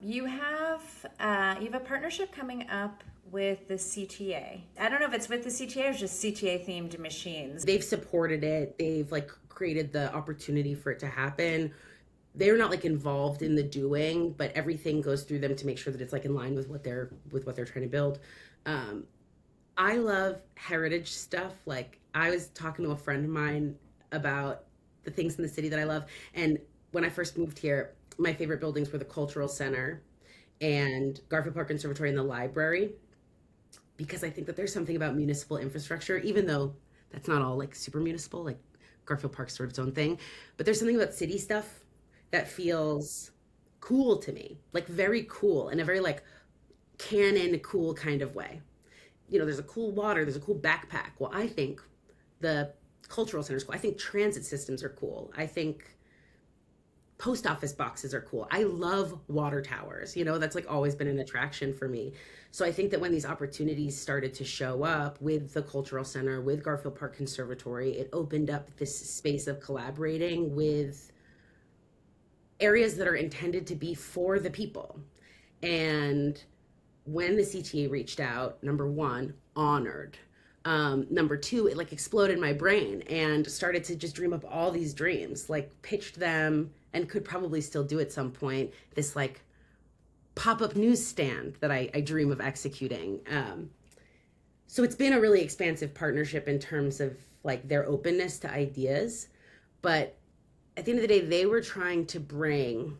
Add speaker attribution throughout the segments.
Speaker 1: You have a partnership coming up with the CTA. I don't know if it's with the CTA or just CTA themed machines.
Speaker 2: They've supported it. They've like created the opportunity for it to happen. They're not like involved in the doing, but everything goes through them to make sure that it's like in line with what they're trying to build. Um, I love heritage stuff. Like I was talking to a friend of mine about the things in the city that I love, and when I first moved here, my favorite buildings were the Cultural Center and Garfield Park Conservatory and the library, because I think that there's something about municipal infrastructure, even though that's not all like super municipal, like Garfield Park's sort of its own thing, but there's something about city stuff that feels cool to me, like very cool in a very like canon cool kind of way. There's a cool water, there's a cool backpack. Well, I think the cultural center is cool. I think transit systems are cool. I think post office boxes are cool. I love water towers. That's like always been an attraction for me. So I think that when these opportunities started to show up with the cultural center, with Garfield Park Conservatory, it opened up this space of collaborating with areas that are intended to be for the people. And when the CTA reached out, number one, honored. Number two, it like exploded my brain and started to just dream up all these dreams, like pitched them and could probably still do at some point this like pop-up newsstand that I dream of executing. So it's been a really expansive partnership in terms of like their openness to ideas. But at the end of the day, they were trying to bring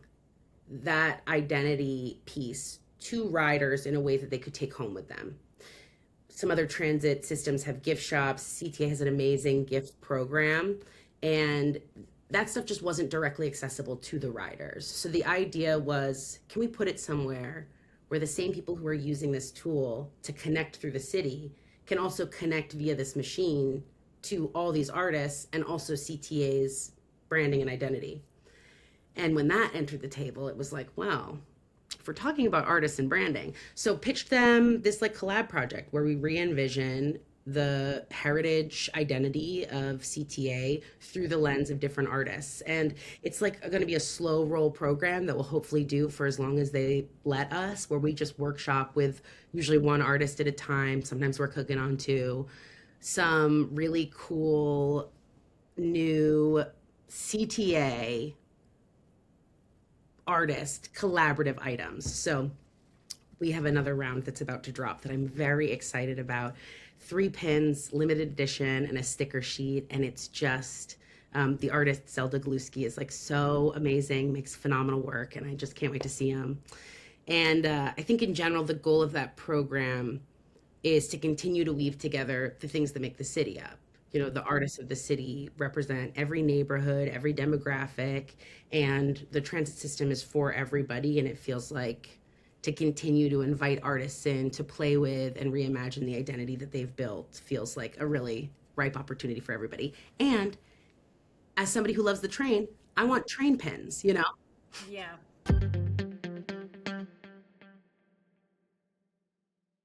Speaker 2: that identity piece to riders in a way that they could take home with them. Some other transit systems have gift shops. CTA has an amazing gift program. And that stuff just wasn't directly accessible to the riders. So the idea was, can we put it somewhere where the same people who are using this tool to connect through the city can also connect via this machine to all these artists and also CTA's branding and identity? And when that entered the table, it was like, wow, if we're talking about artists and branding. So pitched them this like collab project where we re-envision the heritage identity of CTA through the lens of different artists. And it's like going to be a slow roll program that we'll hopefully do for as long as they let us, where we just workshop with usually one artist at a time. Sometimes we're cooking on two. Some really cool new CTA artist collaborative items. So we have another round that's about to drop that I'm very excited about. 3 pins, limited edition, and a sticker sheet. And it's just, the artist Zelda Gluski is like so amazing, makes phenomenal work, and I just can't wait to see him. And I think in general, the goal of that program is to continue to weave together the things that make the city up. The artists of the city represent every neighborhood, every demographic, and the transit system is for everybody. And it feels like to continue to invite artists in to play with and reimagine the identity that they've built feels like a really ripe opportunity for everybody. And as somebody who loves the train, I want train pins.
Speaker 1: Yeah.